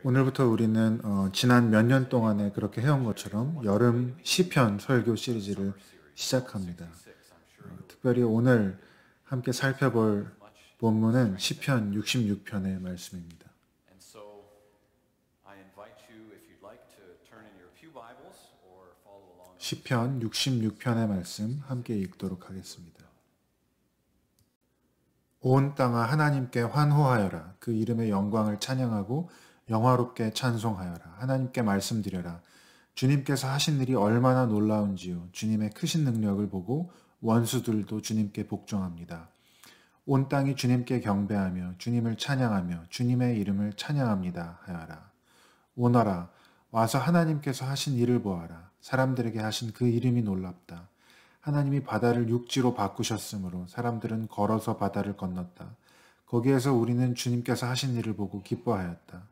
오늘부터 우리는 지난 몇 년 동안에 그렇게 해온 것처럼 여름 시편 설교 시리즈를 시작합니다. 특별히 오늘 함께 살펴볼 본문은 시편 66편의 말씀입니다. 시편 66편의 말씀 함께 읽도록 하겠습니다. 온 땅아 하나님께 환호하여라. 그 이름의 영광을 찬양하고 영화롭게 찬송하여라. 하나님께 말씀드려라. 주님께서 하신 일이 얼마나 놀라운지요. 주님의 크신 능력을 보고 원수들도 주님께 복종합니다. 온 땅이 주님께 경배하며 주님을 찬양하며 주님의 이름을 찬양합니다 하여라. 오너라 와서 하나님께서 하신 일을 보아라. 사람들에게 하신 그 이름이 놀랍다. 하나님이 바다를 육지로 바꾸셨으므로 사람들은 걸어서 바다를 건넜다. 거기에서 우리는 주님께서 하신 일을 보고 기뻐하였다.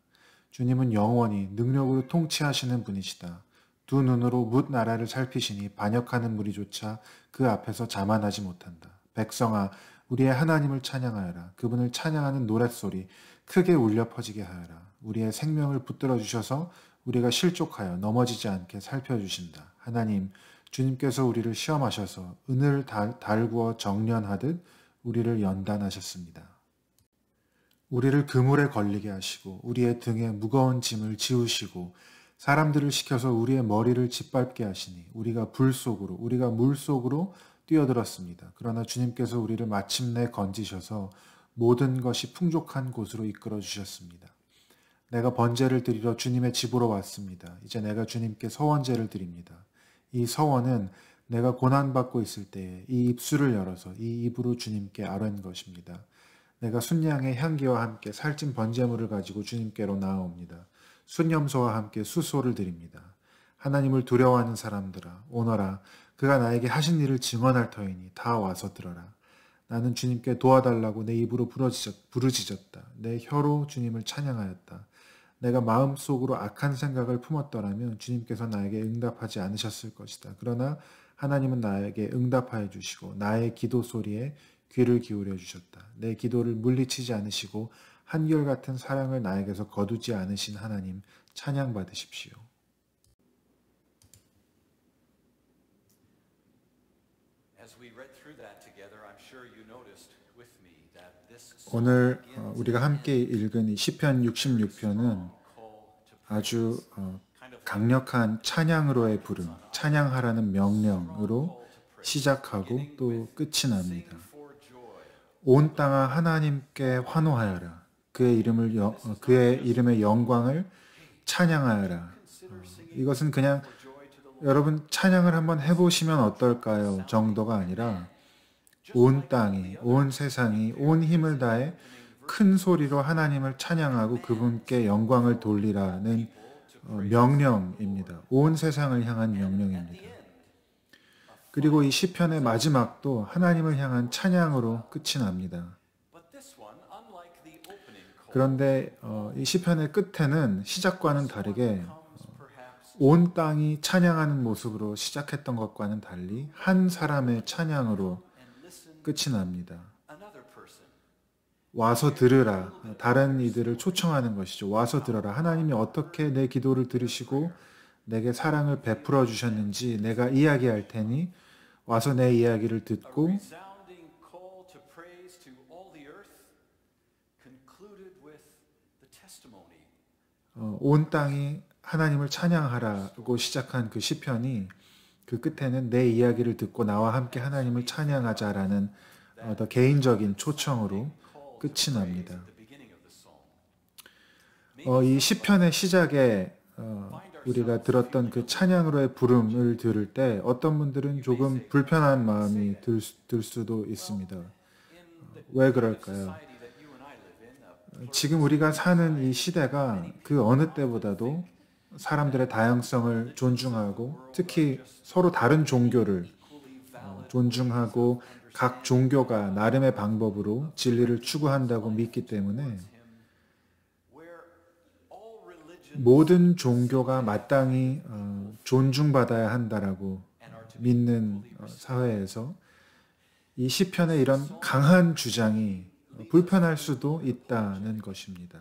주님은 영원히 능력으로 통치하시는 분이시다. 두 눈으로 뭇 나라를 살피시니 반역하는 무리조차 그 앞에서 자만하지 못한다. 백성아 우리의 하나님을 찬양하여라. 그분을 찬양하는 노랫소리 크게 울려 퍼지게 하여라. 우리의 생명을 붙들어 주셔서 우리가 실족하여 넘어지지 않게 살펴주신다. 하나님 주님께서 우리를 시험하셔서 은을 달구어 정련하듯 우리를 연단하셨습니다. 우리를 그물에 걸리게 하시고 우리의 등에 무거운 짐을 지우시고 사람들을 시켜서 우리의 머리를 짓밟게 하시니 우리가 불 속으로 우리가 물 속으로 뛰어들었습니다. 그러나 주님께서 우리를 마침내 건지셔서 모든 것이 풍족한 곳으로 이끌어 주셨습니다. 내가 번제를 드리러 주님의 집으로 왔습니다. 이제 내가 주님께 서원제를 드립니다. 이 서원은 내가 고난받고 있을 때에 이 입술을 열어서 이 입으로 주님께 아뢰는 것입니다. 내가 순양의 향기와 함께 살찐 번제물을 가지고 주님께로 나아옵니다. 순염소와 함께 수소를 드립니다. 하나님을 두려워하는 사람들아 오너라. 그가 나에게 하신 일을 증언할 터이니 다 와서 들어라. 나는 주님께 도와달라고 내 입으로 부르짖었다. 내 혀로 주님을 찬양하였다. 내가 마음속으로 악한 생각을 품었더라면 주님께서 나에게 응답하지 않으셨을 것이다. 그러나 하나님은 나에게 응답하여 주시고 나의 기도 소리에 귀를 기울여 주셨다. 내 기도를 물리치지 않으시고 한결같은 사랑을 나에게서 거두지 않으신 하나님 찬양 받으십시오. 오늘 우리가 함께 읽은 이 시편 66편은 아주 강력한 찬양으로의 부름, 찬양하라는 명령으로 시작하고 또 끝이 납니다. 온 땅아 하나님께 환호하여라. 그의 이름의 영광을 찬양하여라. 이것은 그냥 여러분 찬양을 한번 해보시면 어떨까요? 정도가 아니라 온 땅이, 온 세상이 온 힘을 다해 큰 소리로 하나님을 찬양하고 그분께 영광을 돌리라는 명령입니다. 온 세상을 향한 명령입니다. 그리고 이 시편의 마지막도 하나님을 향한 찬양으로 끝이 납니다. 그런데 이 시편의 끝에는 시작과는 다르게 온 땅이 찬양하는 모습으로 시작했던 것과는 달리 한 사람의 찬양으로 끝이 납니다. 와서 들으라. 다른 이들을 초청하는 것이죠. 와서 들어라. 하나님이 어떻게 내 기도를 들으시고 내게 사랑을 베풀어 주셨는지 내가 이야기할 테니 와서 내 이야기를 듣고 온 땅이 하나님을 찬양하라고 시작한 그 시편이 그 끝에는 내 이야기를 듣고 나와 함께 하나님을 찬양하자라는 더 개인적인 초청으로 끝이 납니다. 이 시편의 시작에 우리가 들었던 그 찬양으로의 부름을 들을 때 어떤 분들은 조금 불편한 마음이 들 수도 있습니다. 왜 그럴까요? 지금 우리가 사는 이 시대가 그 어느 때보다도 사람들의 다양성을 존중하고 특히 서로 다른 종교를 존중하고 각 종교가 나름의 방법으로 진리를 추구한다고 믿기 때문에 모든 종교가 마땅히 존중받아야 한다라고 믿는 사회에서 이 시편의 이런 강한 주장이 불편할 수도 있다는 것입니다.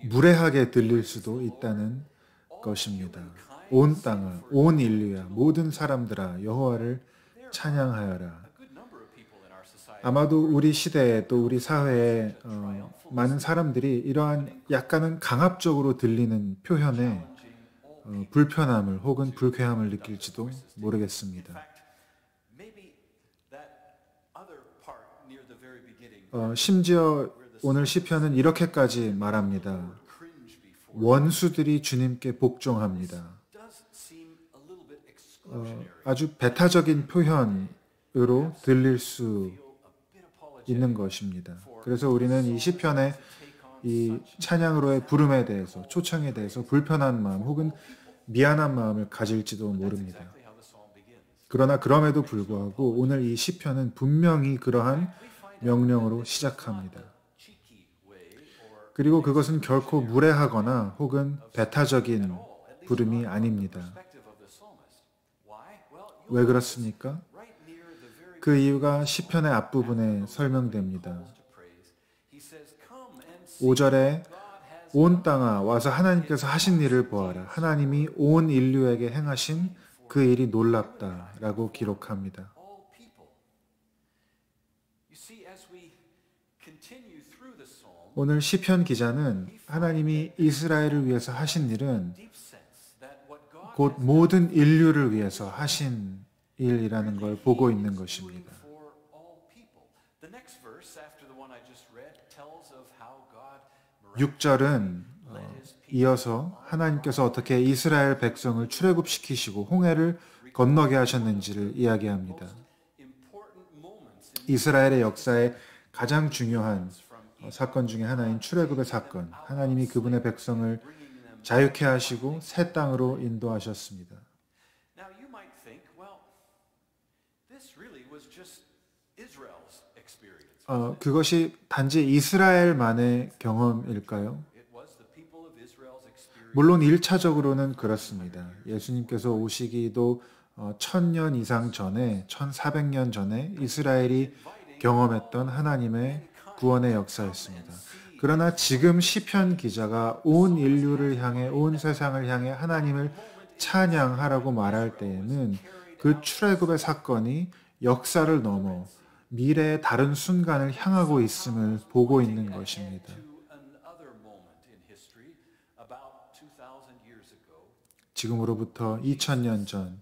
무례하게 들릴 수도 있다는 것입니다. 온 땅아, 온 인류야, 모든 사람들아, 여호와를 찬양하여라. 아마도 우리 시대에 또 우리 사회에 많은 사람들이 이러한 약간은 강압적으로 들리는 표현에 불편함을 혹은 불쾌함을 느낄지도 모르겠습니다. 심지어 오늘 시편은 이렇게까지 말합니다. 원수들이 주님께 복종합니다. 아주 배타적인 표현으로 들릴 수 있는 것입니다. 그래서 우리는 이 시편의 이 찬양으로의 부름에 대해서, 초청에 대해서 불편한 마음 혹은 미안한 마음을 가질지도 모릅니다. 그러나 그럼에도 불구하고 오늘 이 시편은 분명히 그러한 명령으로 시작합니다. 그리고 그것은 결코 무례하거나 혹은 배타적인 부름이 아닙니다. 왜 그렇습니까? 그 이유가 시편의 앞부분에 설명됩니다. 5절에 온 땅아 와서 하나님께서 하신 일을 보아라. 하나님이 온 인류에게 행하신 그 일이 놀랍다라고 기록합니다. 오늘 시편 기자는 하나님이 이스라엘을 위해서 하신 일은 곧 모든 인류를 위해서 하신 일이라는 걸 보고 있는 것입니다. 6절은 이어서 하나님께서 어떻게 이스라엘 백성을 출애굽시키시고 홍해를 건너게 하셨는지를 이야기합니다. 이스라엘의 역사에 가장 중요한 사건 중에 하나인 출애굽의 사건. 하나님이 그분의 백성을 자유케 하시고 새 땅으로 인도하셨습니다. 그것이 단지 이스라엘만의 경험일까요? 물론 1차적으로는 그렇습니다. 예수님께서 오시기도 1000년 이상 전에, 1400년 전에 이스라엘이 경험했던 하나님의 구원의 역사였습니다. 그러나 지금 시편 기자가 온 인류를 향해, 온 세상을 향해 하나님을 찬양하라고 말할 때에는 그 출애굽의 사건이 역사를 넘어 미래의 다른 순간을 향하고 있음을 보고 있는 것입니다. 지금으로부터 2000년 전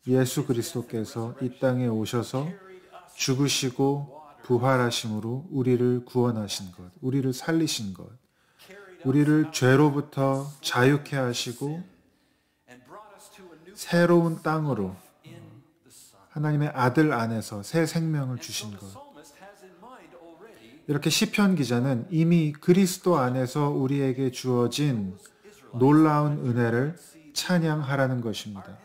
예수 그리스도께서 이 땅에 오셔서 죽으시고 부활하심으로 우리를 구원하신 것, 우리를 살리신 것, 우리를 죄로부터 자유케 하시고 새로운 땅으로 하나님의 아들 안에서 새 생명을 주신 것. 이렇게 시편 기자는 이미 그리스도 안에서 우리에게 주어진 놀라운 은혜를 찬양하라는 것입니다.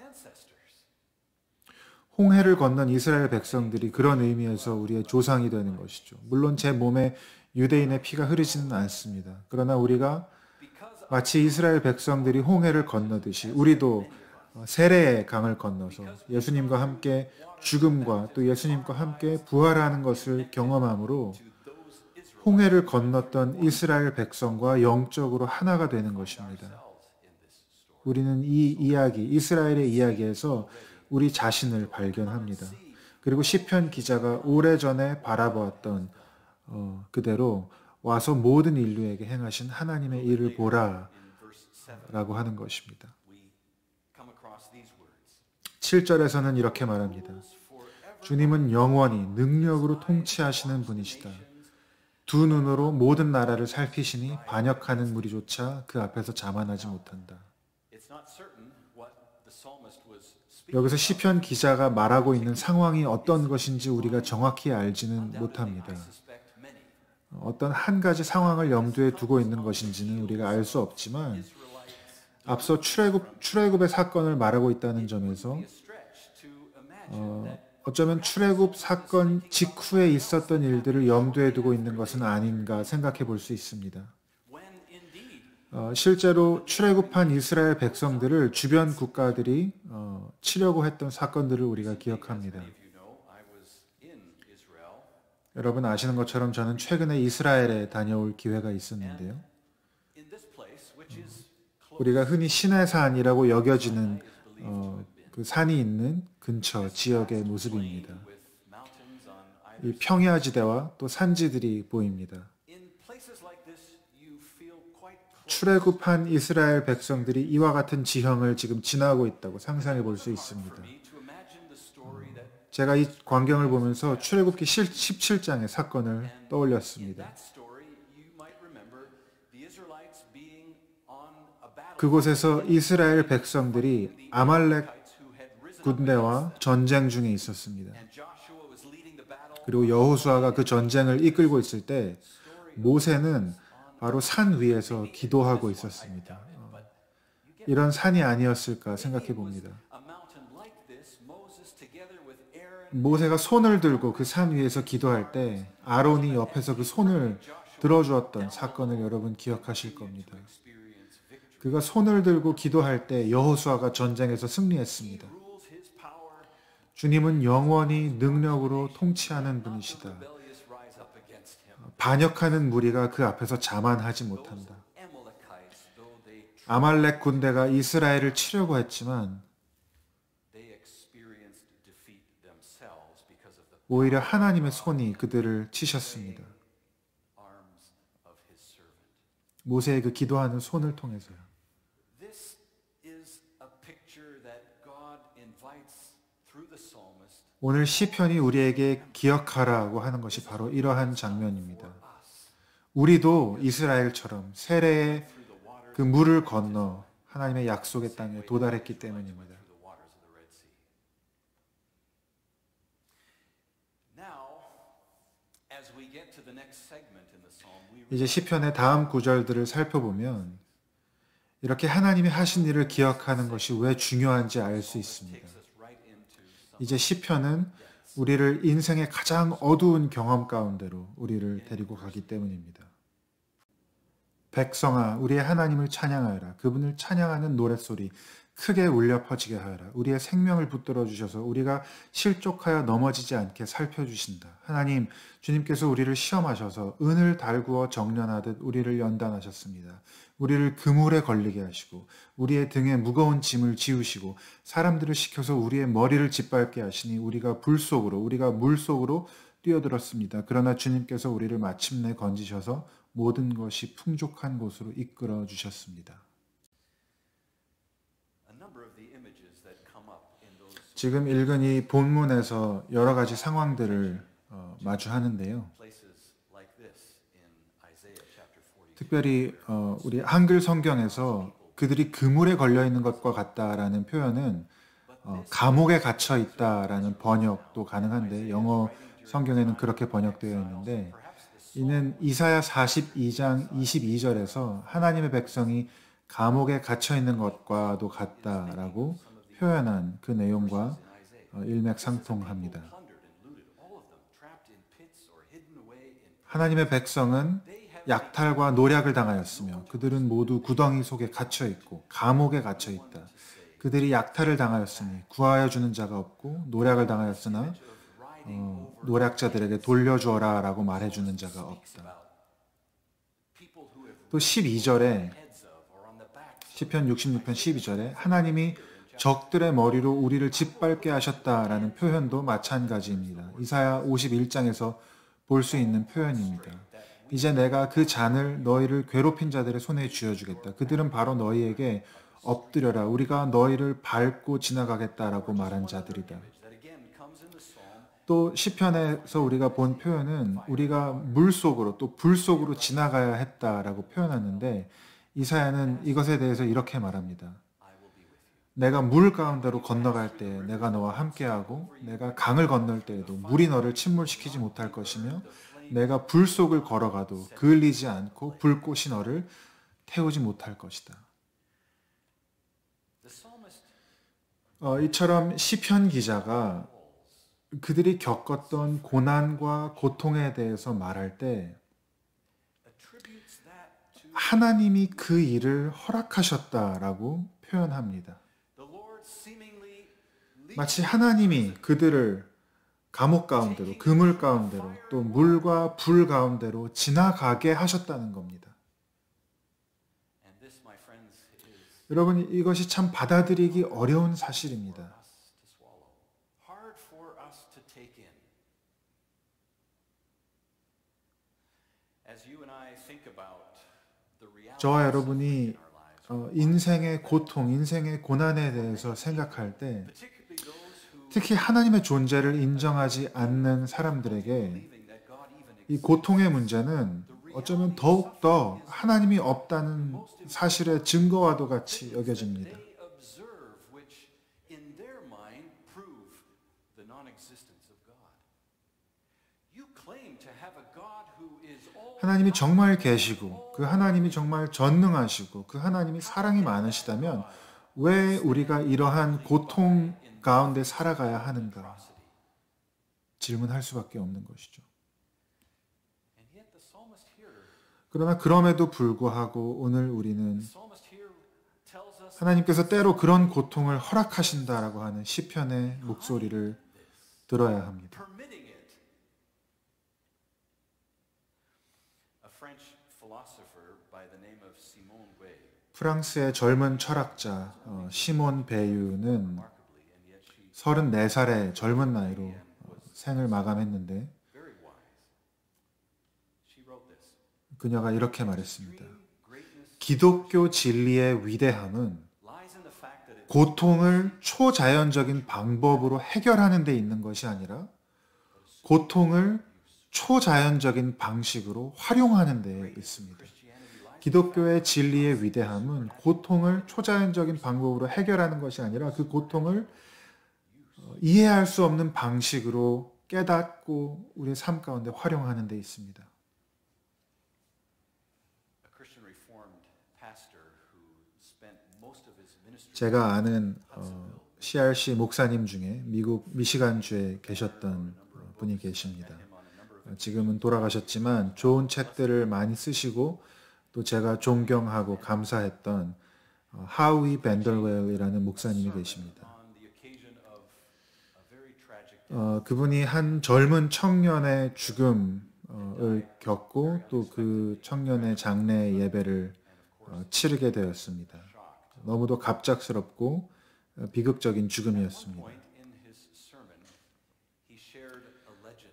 홍해를 건넌 이스라엘 백성들이 그런 의미에서 우리의 조상이 되는 것이죠. 물론 제 몸에 유대인의 피가 흐르지는 않습니다. 그러나 우리가 마치 이스라엘 백성들이 홍해를 건너듯이 우리도 세례의 강을 건너서 예수님과 함께 죽음과 또 예수님과 함께 부활하는 것을 경험함으로 홍해를 건넜던 이스라엘 백성과 영적으로 하나가 되는 것입니다. 우리는 이 이야기, 이스라엘의 이야기에서 우리 자신을 발견합니다. 그리고 시편 기자가 오래전에 바라보았던 그대로 와서 모든 인류에게 행하신 하나님의 일을 보라 라고 하는 것입니다. 7절에서는 이렇게 말합니다. 주님은 영원히 능력으로 통치하시는 분이시다. 두 눈으로 모든 나라를 살피시니 반역하는 무리조차 그 앞에서 자만하지 못한다. 여기서 시편 기자가 말하고 있는 상황이 어떤 것인지 우리가 정확히 알지는 못합니다. 어떤 한 가지 상황을 염두에 두고 있는 것인지는 우리가 알 수 없지만 앞서 출애굽의 사건을 말하고 있다는 점에서 어쩌면 출애굽 사건 직후에 있었던 일들을 염두에 두고 있는 것은 아닌가 생각해 볼 수 있습니다. 실제로 출애굽한 이스라엘 백성들을 주변 국가들이 치려고 했던 사건들을 우리가 기억합니다. 여러분 아시는 것처럼 저는 최근에 이스라엘에 다녀올 기회가 있었는데요. 우리가 흔히 시내산이라고 여겨지는 그 산이 있는 근처 지역의 모습입니다. 이 평야지대와 또 산지들이 보입니다. 출애굽한 이스라엘 백성들이 이와 같은 지형을 지금 지나고 있다고 상상해 볼 수 있습니다. 제가 이 광경을 보면서 출애굽기 17장의 사건을 떠올렸습니다. 그곳에서 이스라엘 백성들이 아말렉 군대와 전쟁 중에 있었습니다. 그리고 여호수아가 그 전쟁을 이끌고 있을 때 모세는 바로 산 위에서 기도하고 있었습니다. 이런 산이 아니었을까 생각해 봅니다. 모세가 손을 들고 그 산 위에서 기도할 때 아론이 옆에서 그 손을 들어주었던 사건을 여러분 기억하실 겁니다. 그가 손을 들고 기도할 때 여호수아가 전쟁에서 승리했습니다. 주님은 영원히 능력으로 통치하는 분이시다. 반역하는 무리가 그 앞에서 자만하지 못한다. 아말렉 군대가 이스라엘을 치려고 했지만 오히려 하나님의 손이 그들을 치셨습니다. 모세의 그 기도하는 손을 통해서요. 오늘 시편이 우리에게 기억하라고 하는 것이 바로 이러한 장면입니다. 우리도 이스라엘처럼 세례의 그 물을 건너 하나님의 약속의 땅에 도달했기 때문입니다. 이제 시편의 다음 구절들을 살펴보면 이렇게 하나님이 하신 일을 기억하는 것이 왜 중요한지 알 수 있습니다. 이제 시편은 우리를 인생의 가장 어두운 경험 가운데로 우리를 데리고 가기 때문입니다. 백성아, 우리의 하나님을 찬양하여라. 그분을 찬양하는 노랫소리 크게 울려 퍼지게 하여라. 우리의 생명을 붙들어 주셔서 우리가 실족하여 넘어지지 않게 살펴주신다. 하나님, 주님께서 우리를 시험하셔서 은을 달구어 정련하듯 우리를 연단하셨습니다. 우리를 그물에 걸리게 하시고 우리의 등에 무거운 짐을 지우시고 사람들을 시켜서 우리의 머리를 짓밟게 하시니 우리가 물 속으로 뛰어들었습니다. 그러나 주님께서 우리를 마침내 건지셔서 모든 것이 풍족한 곳으로 이끌어 주셨습니다. 지금 읽은 이 본문에서 여러 가지 상황들을 마주하는데요. 특별히 우리 한글 성경에서 그들이 그물에 걸려 있는 것과 같다라는 표현은 감옥에 갇혀 있다라는 번역도 가능한데 영어 성경에는 그렇게 번역되어 있는데 이는 이사야 42장 22절에서 하나님의 백성이 감옥에 갇혀 있는 것과도 같다라고 표현한 그 내용과 일맥상통합니다. 하나님의 백성은 약탈과 노략을 당하였으며 그들은 모두 구덩이 속에 갇혀 있고 감옥에 갇혀 있다. 그들이 약탈을 당하였으니 구하여 주는 자가 없고 노략을 당하였으나 노략자들에게 돌려주어라 라고 말해주는 자가 없다. 또 12절에 시편 66편 12절에 하나님이 적들의 머리로 우리를 짓밟게 하셨다라는 표현도 마찬가지입니다. 이사야 51장에서 볼 수 있는 표현입니다. 이제 내가 그 잔을 너희를 괴롭힌 자들의 손에 쥐어주겠다. 그들은 바로 너희에게 엎드려라. 우리가 너희를 밟고 지나가겠다라고 말한 자들이다. 또 시편에서 우리가 본 표현은 우리가 물속으로 또 불속으로 지나가야 했다라고 표현하는데 이사야는 이것에 대해서 이렇게 말합니다. 내가 물 가운데로 건너갈 때 내가 너와 함께하고 내가 강을 건널 때에도 물이 너를 침몰시키지 못할 것이며 내가 불 속을 걸어가도 그을리지 않고 불꽃이 너를 태우지 못할 것이다. 이처럼 시편 기자가 그들이 겪었던 고난과 고통에 대해서 말할 때 하나님이 그 일을 허락하셨다라고 표현합니다. 마치 하나님이 그들을 감옥 가운데로, 그물 가운데로, 또 물과 불 가운데로 지나가게 하셨다는 겁니다. 여러분, 이것이 참 받아들이기 어려운 사실입니다. 저와 여러분이 인생의 고통, 인생의 고난에 대해서 생각할 때 특히 하나님의 존재를 인정하지 않는 사람들에게 이 고통의 문제는 어쩌면 더욱더 하나님이 없다는 사실의 증거와도 같이 여겨집니다. 하나님이 정말 계시고 그 하나님이 정말 전능하시고 그 하나님이 사랑이 많으시다면 왜 우리가 이러한 고통 가운데 살아가야 하는가 질문할 수밖에 없는 것이죠. 그러나 그럼에도 불구하고 오늘 우리는 하나님께서 때로 그런 고통을 허락하신다라고 하는 시편의 목소리를 들어야 합니다. 프랑스의 젊은 철학자 시몬 베유는 34살의 젊은 나이로 생을 마감했는데 그녀가 이렇게 말했습니다. 기독교 진리의 위대함은 고통을 초자연적인 방법으로 해결하는 데 있는 것이 아니라 고통을 초자연적인 방식으로 활용하는 데 있습니다. 기독교의 진리의 위대함은 고통을 초자연적인 방법으로 해결하는 것이 아니라 그 고통을 이해할 수 없는 방식으로 깨닫고 우리의 삶 가운데 활용하는 데 있습니다. 제가 아는 CRC 목사님 중에 미국 미시간주에 계셨던 분이 계십니다. 지금은 돌아가셨지만 좋은 책들을 많이 쓰시고 또 제가 존경하고 감사했던 하위 밴더웰이라는 목사님이 계십니다. 그분이 한 젊은 청년의 죽음을 겪고 또 그 청년의 장례 예배를 치르게 되었습니다. 너무도 갑작스럽고 비극적인 죽음이었습니다.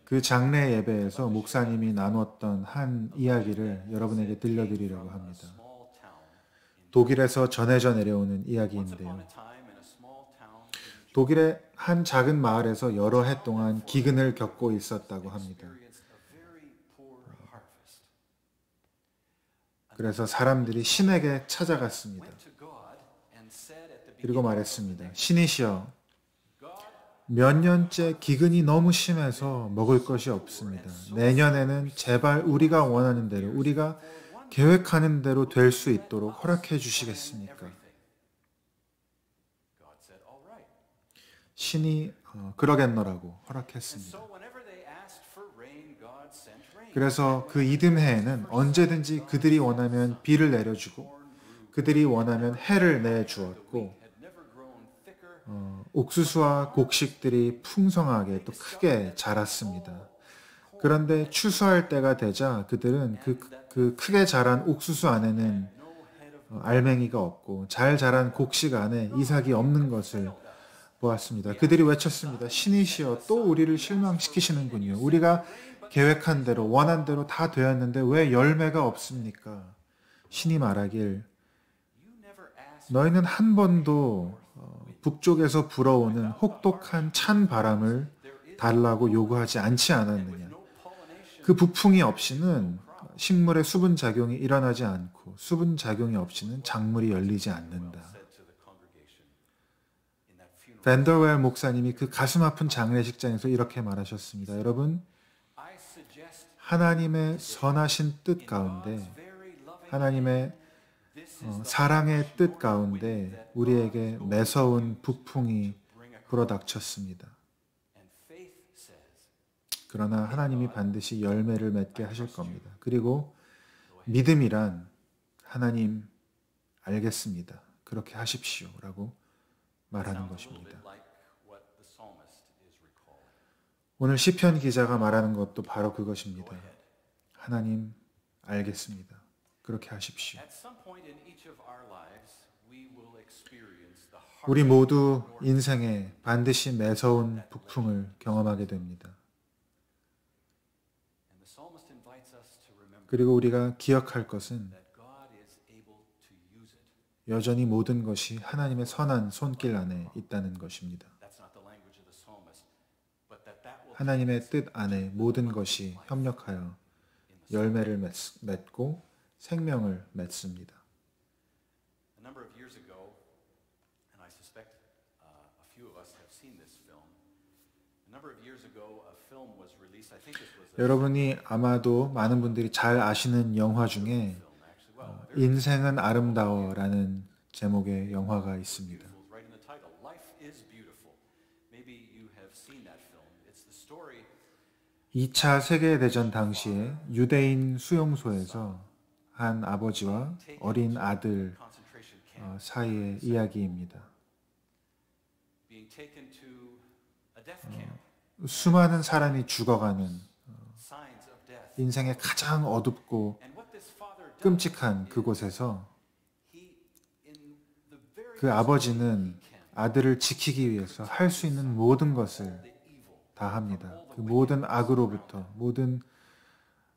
그 장례 예배에서 목사님이 나눴던 한 이야기를 여러분에게 들려드리려고 합니다. 독일에서 전해져 내려오는 이야기인데요. 독일의 한 작은 마을에서 여러 해 동안 기근을 겪고 있었다고 합니다. 그래서 사람들이 신에게 찾아갔습니다. 그리고 말했습니다. 신이시여, 몇 년째 기근이 너무 심해서 먹을 것이 없습니다. 내년에는 제발 우리가 원하는 대로, 우리가 계획하는 대로 될 수 있도록 허락해 주시겠습니까? 신이 그러겠노라고 허락했습니다. 그래서 그 이듬해에는 언제든지 그들이 원하면 비를 내려주고 그들이 원하면 해를 내주었고 옥수수와 곡식들이 풍성하게 또 크게 자랐습니다. 그런데 추수할 때가 되자 그들은 그 크게 자란 옥수수 안에는 알맹이가 없고 잘 자란 곡식 안에 이삭이 없는 것을 보았습니다. 그들이 외쳤습니다. 신이시여, 또 우리를 실망시키시는군요. 우리가 계획한 대로 원한 대로 다 되었는데 왜 열매가 없습니까? 신이 말하길 너희는 한 번도 북쪽에서 불어오는 혹독한 찬 바람을 달라고 요구하지 않지 않았느냐. 그 부풍이 없이는 식물의 수분 작용이 일어나지 않고 수분 작용이 없이는 작물이 열리지 않는다. 밴더웰 목사님이 그 가슴 아픈 장례식장에서 이렇게 말하셨습니다. 여러분, 하나님의 선하신 뜻 가운데, 하나님의 사랑의 뜻 가운데 우리에게 매서운 북풍이 불어닥쳤습니다. 그러나 하나님이 반드시 열매를 맺게 하실 겁니다. 그리고 믿음이란 하나님 알겠습니다. 그렇게 하십시오. 라고 말하는 것입니다. 오늘 시편 기자가 말하는 것도 바로 Go 그것입니다. ahead. 하나님, 알겠습니다. 그렇게 하십시오. At some point in each of our lives, we will experience the 우리 hardship 모두 of north. 인생에 반드시 매서운 북풍을 경험하게 됩니다. And the psalmist invites us to remember 그리고 우리가 기억할 것은 that God is able to use it. 여전히 모든 것이 하나님의 선한 손길 안에 있다는 것입니다. That's not the language of the psalmist, but that will 하나님의 뜻 안에 모든 것이 협력하여 열매를 맺고 생명을 맺습니다. A number of years ago, and I suspect a few of us have seen this film. A number of years ago, a film was released. I think this was a 여러분이 아마도 많은 분들이 잘 아시는 영화 중에 film, actually. Well, very 인생은 아름다워라는 제목의 영화가 있습니다. beautiful, right in the title. Life is beautiful. Maybe you have seen that film. It's the story 2차 세계대전 당시에 유대인 수용소에서 한 아버지와 어린 아들 concentration camp 사이의 이야기입니다. being taken to a death camp. 수많은 사람이 죽어가는 Signs of death. 인생의 가장 어둡고 And what this father does, 끔찍한 그곳에서 he in the very 그 아버지는 아들을 지키기 위해서 할 수 있는 모든 것을 the evil. 다 합니다. 그 모든 악으로부터, 모든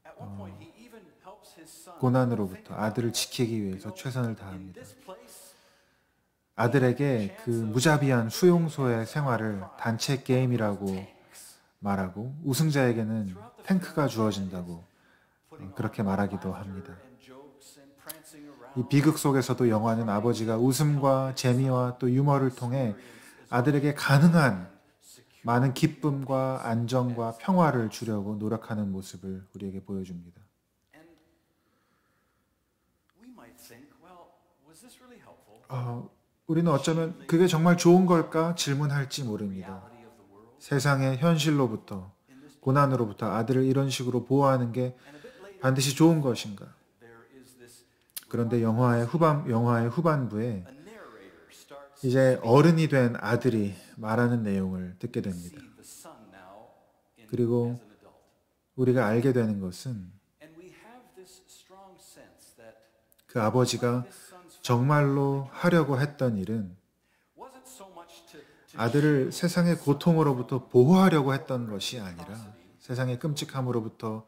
At one point, he even helps his son. 고난으로부터 아들을 지키기 위해서 최선을 다합니다. This place, 아들에게 그 무자비한 수용소의 생활을 단체 게임이라고 말하고 우승자에게는 탱크가 주어진다고 그렇게 말하기도 합니다. and jokes and prancing 이 around. 비극 속에서도 영화는 아버지가 웃음과 재미와 또 유머를 통해 아들에게 가능한 많은 기쁨과 안정과 평화를 주려고 노력하는 모습을 우리에게 보여줍니다. And we might think, well, was this really helpful? 우리는 어쩌면 그게 정말 좋은 걸까 질문할지 모릅니다. Reality of the world. 세상의 현실로부터 고난으로부터 아들을 이런 식으로 보호하는 게 And a bit later, 반드시 좋은 것인가? there is this. 그런데 영화의 후반부에 A narrator starts 이제 어른이 된 아들이 말하는 내용을 듣게 됩니다. see the son now 그리고 as an adult. 우리가 알게 되는 것은 And we have this strong sense that 그 아버지가 this son's 정말로 하려고 했던 일은 wasn't so much to 아들을 세상의 고통으로부터 보호하려고 했던 것이 아니라 세상의 끔찍함으로부터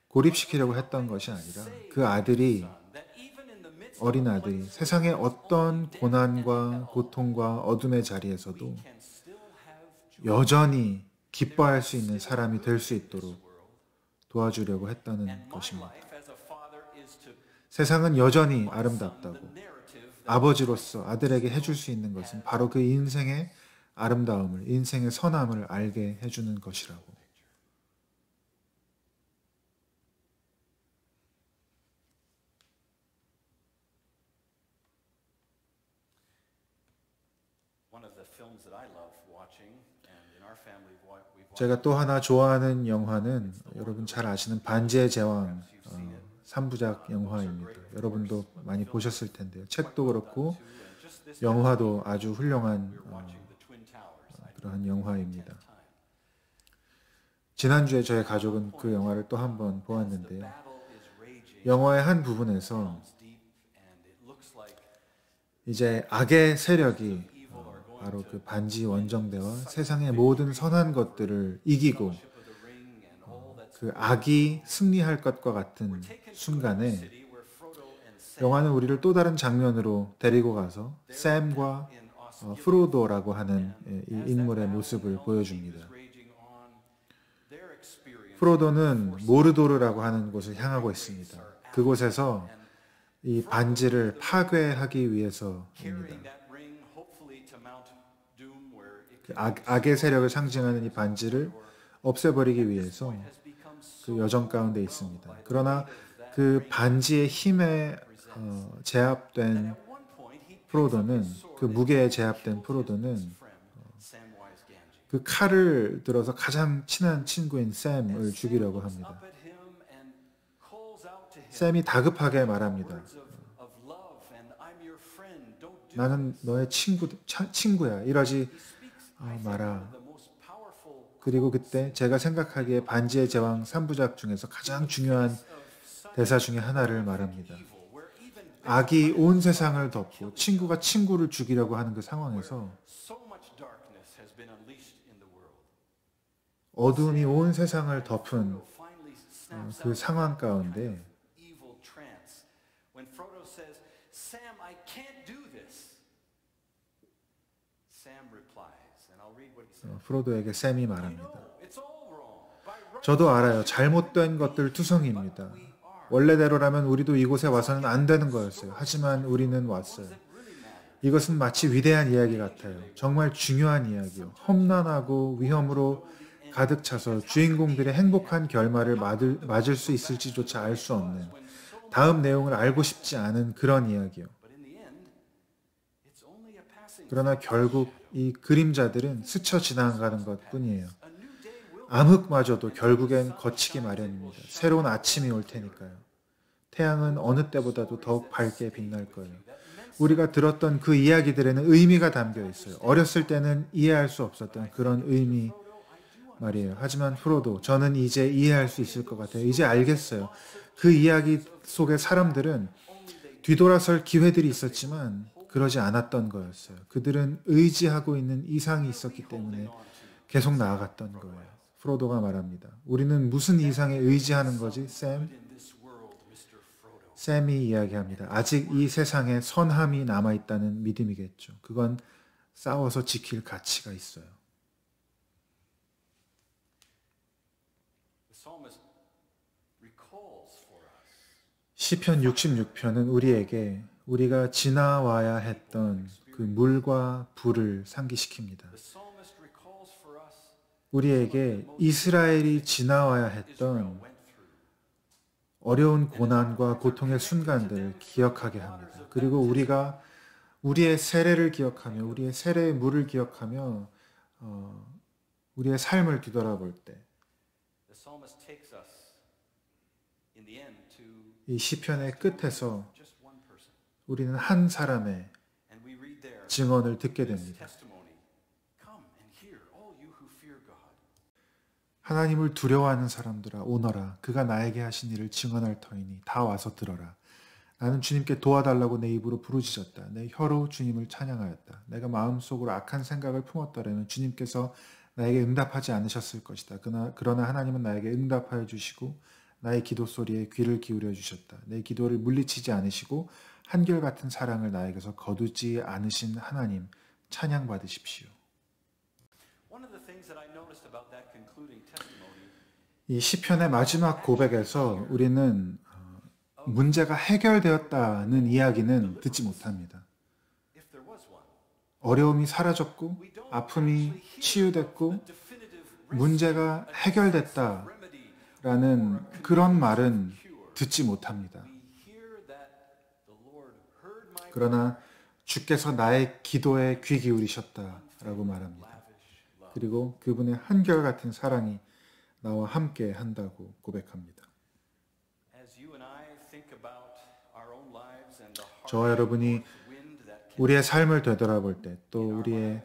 고립시키려고 했던 것이 아니라 그 아들이 that even in the midst 어린 아들이 세상의 어떤 고난과 고통과 어둠의 자리에서도 can still have 여전히 기뻐할 수 있는 사람이 될 수 있도록 도와주려고 했다는 my 것입니다. life as a father is to 세상은 여전히 아름답다고 narrative 아버지로서 아들에게 해줄 수 있는 것은 바로 그 인생의 아름다움을, 인생의 선함을 알게 해주는 것이라고. one of the films that I love watching and in our family we've watched 제가 또 하나 좋아하는 영화는 여러분 잘 아시는 반지의 제왕 3부작 영화입니다. 여러분도 많이 보셨을 텐데요. 책도 그렇고 and just this 영화도 아주 훌륭한 watching the Twin Towers. I 그러한 영화입니다. time. 지난주에 저희 가족은 그 영화를 또 한 번 보았는데요. Battle is raging. 영화의 한 부분에서 It's deep and it looks like 이제 악의 세력이 evil are going 바로 to 그 반지 원정대와 세상의 모든 선한 것들을 이기고 ship of the ring and all that's 그 악이 승리할 것과 같은 순간에 city where Frodo and Sam 영화는 우리를 또 다른 장면으로 데리고 가서 샘과 in Osgiliath 프로도라고 하는 이 인물의 모습을 보여줍니다. raging on their experience 프로도는 모르도르라고 하는 곳을 향하고 있습니다. 그곳에서 이 반지를 파괴하기 위해서입니다. carrying that ring hopefully to Mount Doom where it 그 악의 세력을 상징하는 이 반지를 없애버리기 위해서 has become so 그 여정 가운데 있습니다. 그러나 그 반지의 힘에 제압된 at one point he 프로도는 그 무게에 제압된 프로도는 friend Samwise Gamgee 그 칼을 들어서 가장 친한 친구인 샘을 죽이려고 합니다. up at him and calls out to him 샘이 다급하게 말합니다. words of love and I'm your friend don't do 나는 너의 친구야. 이러지 he speaks I think 마라. one of the most powerful 그리고 그때 제가 생각하기에 반지의 제왕 3부작 중에서 가장 중요한 대사 중에 하나를 말합니다. 악이 온 세상을 덮고 친구가 친구를 죽이려고 하는 그 상황에서 어둠이 온 세상을 덮은 그 상황 가운데 프로도에게 샘이 말합니다. 저도 알아요. 잘못된 것들 투성이입니다. 원래대로라면 우리도 이곳에 와서는 안 되는 거였어요. 하지만 우리는 왔어요. 이것은 마치 위대한 이야기 같아요. 정말 중요한 이야기요. 험난하고 위험으로 가득 차서 주인공들의 행복한 결말을 맞을 수 있을지조차 알 수 없는, 다음 내용을 알고 싶지 않은 그런 이야기요. 그러나 결국 이 그림자들은 스쳐 지나가는 것 뿐이에요. 암흑마저도 결국엔 거치기 마련입니다. 새로운 아침이 올 테니까요. 태양은 어느 때보다도 더욱 밝게 빛날 거예요. 우리가 들었던 그 이야기들에는 의미가 담겨 있어요. 어렸을 때는 이해할 수 없었던 그런 의미 말이에요. 하지만 프로도, 저는 이제 이해할 수 있을 것 같아요. 이제 알겠어요. 그 이야기 속의 사람들은 뒤돌아설 기회들이 있었지만 그러지 않았던 거였어요. 그들은 의지하고 있는 이상이 있었기 때문에 계속 나아갔던 거예요. 프로도가 말합니다. 우리는 무슨 이상에 의지하는 거지, 샘? 샘이 이야기합니다. 아직 이 세상에 선함이 남아있다는 믿음이겠죠. 그건 싸워서 지킬 가치가 있어요. 시편 66편은 우리에게 우리가 지나와야 했던 그 물과 불을 상기시킵니다. 우리에게 이스라엘이 지나와야 했던 어려운 고난과 고통의 순간들을 기억하게 합니다. 그리고 우리가 우리의 세례를 기억하며 우리의 세례의 물을 기억하며 우리의 삶을 뒤돌아볼 때 이 시편의 끝에서 우리는 한 사람의 증언을 듣게 됩니다. 하나님을 두려워하는 사람들아 오너라. 그가 나에게 하신 일을 증언할 터이니 다 와서 들어라. 나는 주님께 도와달라고 내 입으로 부르짖었다. 내 혀로 주님을 찬양하였다. 내가 마음속으로 악한 생각을 품었더라면 주님께서 나에게 응답하지 않으셨을 것이다. 그러나 하나님은 나에게 응답하여 주시고 나의 기도 소리에 귀를 기울여 주셨다. 내 기도를 물리치지 않으시고 한결같은 사랑을 나에게서 거두지 않으신 하나님 찬양 받으십시오. 이 시편의 마지막 고백에서 우리는 문제가 해결되었다는 이야기는 듣지 못합니다. 어려움이 사라졌고 아픔이 치유됐고 문제가 해결됐다라는 그런 말은 듣지 못합니다. 그러나 주께서 나의 기도에 귀 기울이셨다라고 말합니다. 그리고 그분의 한결같은 사랑이 나와 함께 한다고 고백합니다. 저와 여러분이 우리의 삶을 되돌아볼 때, 또 우리의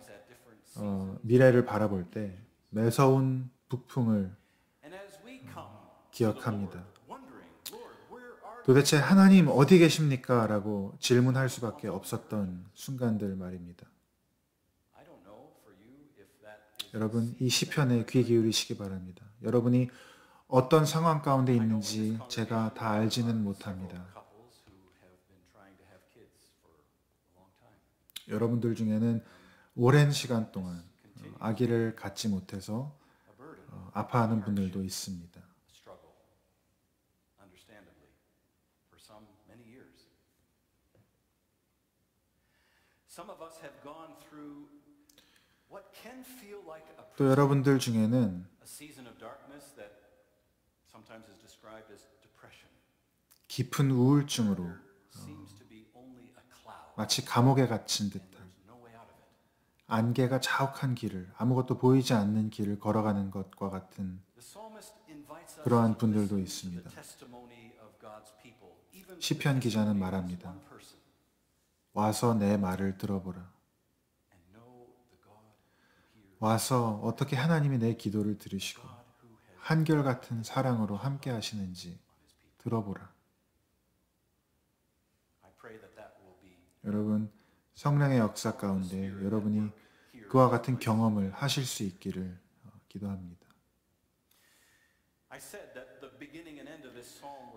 미래를 바라볼 때 매서운 북풍을 기억합니다. 도대체 하나님 어디 계십니까? 라고 질문할 수밖에 없었던 순간들 말입니다. 여러분, 이 시편에 귀 기울이시기 바랍니다. 여러분이 어떤 상황 가운데 있는지 제가 다 알지는 못합니다. 여러분들 중에는 오랜 시간 동안 아기를 갖지 못해서 아파하는 분들도 있습니다. 또 여러분들 중에는 깊은 우울증으로 마치 감옥에 갇힌 듯한 안개가 자욱한 길을, 아무것도 보이지 않는 길을 걸어가는 것과 같은 그러한 분들도 있습니다. 시편 기자는 말합니다. 와서 내 말을 들어보라. 와서 어떻게 하나님이 내 기도를 들으시고 한결같은 사랑으로 함께 하시는지 들어보라. 여러분, 성령의 역사 가운데 여러분이 그와 같은 경험을 하실 수 있기를 기도합니다.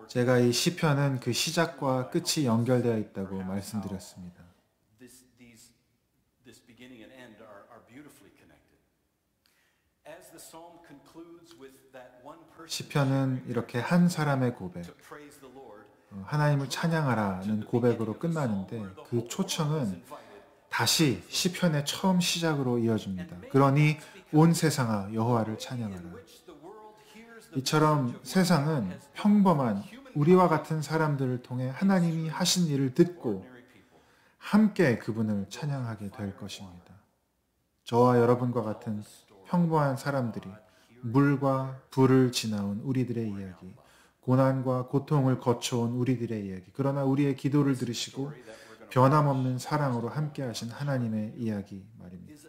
제가 이 시편은 그 시작과 끝이 연결되어 있다고 말씀드렸습니다. 시편은 이렇게 한 사람의 고백, 하나님을 찬양하라는 고백으로 끝나는데 그 초청은 다시 시편의 처음 시작으로 이어집니다. 그러니 온 세상아 여호와를 찬양하라. 이처럼 세상은 평범한 우리와 같은 사람들을 통해 하나님이 하신 일을 듣고 함께 그분을 찬양하게 될 것입니다. 저와 여러분과 같은 평범한 사람들이 물과 불을 지나온 우리들의 이야기, 고난과 고통을 거쳐온 우리들의 이야기, 그러나 우리의 기도를 들으시고 변함없는 사랑으로 함께 하신 하나님의 이야기 말입니다.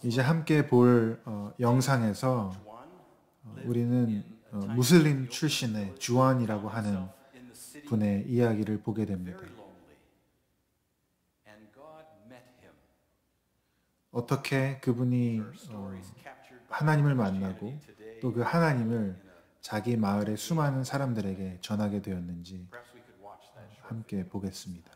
이제 함께 볼 영상에서 우리는 무슬림 출신의 주안이라고 하는 분의 이야기를 보게 됩니다. 어떻게 그분이 하나님을 만나고 또 그 하나님을 자기 마을의 수많은 사람들에게 전하게 되었는지 함께 보겠습니다.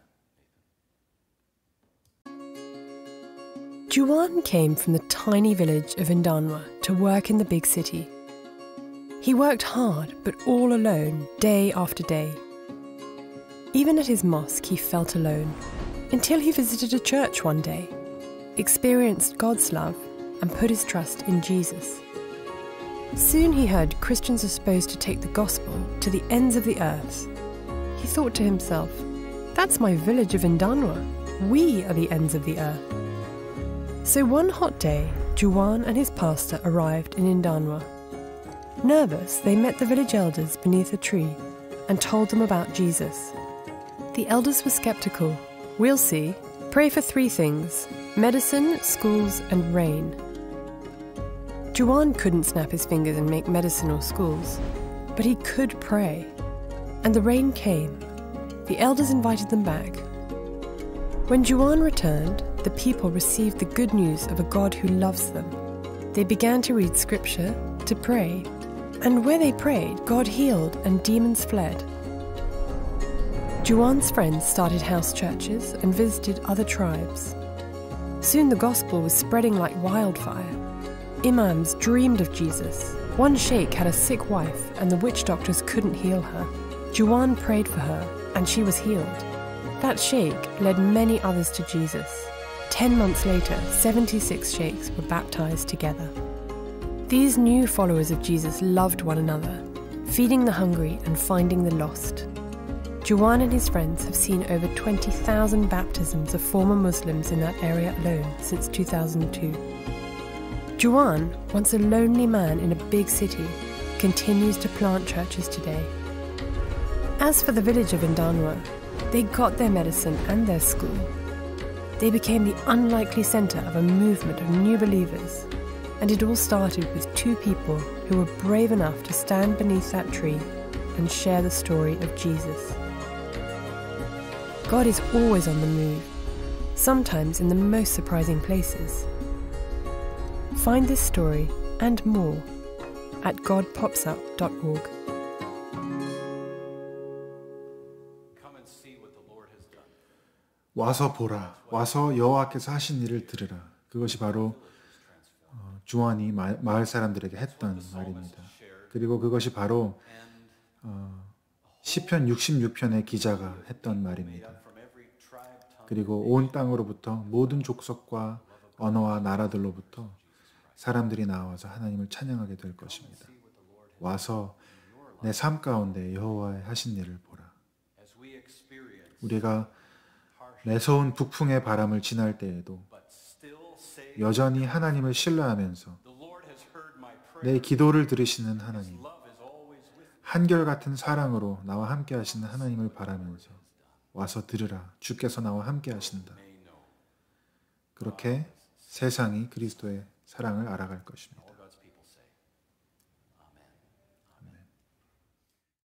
Juan came from the tiny village of Indanwa to work in the big city. He worked hard, but all alone, day after day. Even at his mosque, he felt alone, until he visited a church one day, experienced God's love, and put his trust in Jesus. Soon he heard Christians are supposed to take the gospel to the ends of the earth. He thought to himself, that's my village of Indanwa. We are the ends of the earth. So one hot day, Juan and his pastor arrived in Indanwa. Nervous, they met the village elders beneath a tree and told them about Jesus. The elders were skeptical. We'll see. Pray for 3 things: medicine, schools, and rain. Juan couldn't snap his fingers and make medicine or schools, but he could pray. And the rain came. The elders invited them back. When Juan returned, the people received the good news of a God who loves them. They began to read scripture, to pray, and where they prayed, God healed and demons fled. Juan's friends started house churches and visited other tribes. Soon the gospel was spreading like wildfire. Imams dreamed of Jesus. One sheikh had a sick wife and the witch doctors couldn't heal her. Juan prayed for her and she was healed. That sheikh led many others to Jesus. 10 months later, 76 sheikhs were baptized together. These new followers of Jesus loved one another, feeding the hungry and finding the lost. Juan and his friends have seen over 20,000 baptisms of former Muslims in that area alone since 2002. Juan, once a lonely man in a big city, continues to plant churches today. As for the village of Indanwa, they got their medicine and their school. They became the unlikely centre of a movement of new believers, and it all started with 2 people who were brave enough to stand beneath that tree and share the story of Jesus. God is always on the move, sometimes in the most surprising places. Find this story and more at godpopsup.org. 와서 보라, 와서 여호와께서 하신 일을 들으라. 그것이 바로 주안이 마을 사람들에게 했던 말입니다. 그리고 그것이 바로 시편 66편의 기자가 했던 말입니다. 그리고 온 땅으로부터 모든 족속과 언어와 나라들로부터 사람들이 나와서 하나님을 찬양하게 될 것입니다. 와서 내 삶 가운데 여호와의 하신 일을 보라. 우리가 매서운 북풍의 바람을 지날 때에도 여전히 하나님을 신뢰하면서 내 기도를 들으시는 하나님, 한결같은 사랑으로 나와 함께 하시는 하나님을 바라면서 와서 들으라. 주께서 나와 함께 하신다. 그렇게 세상이 그리스도의 사랑을 알아갈 것입니다.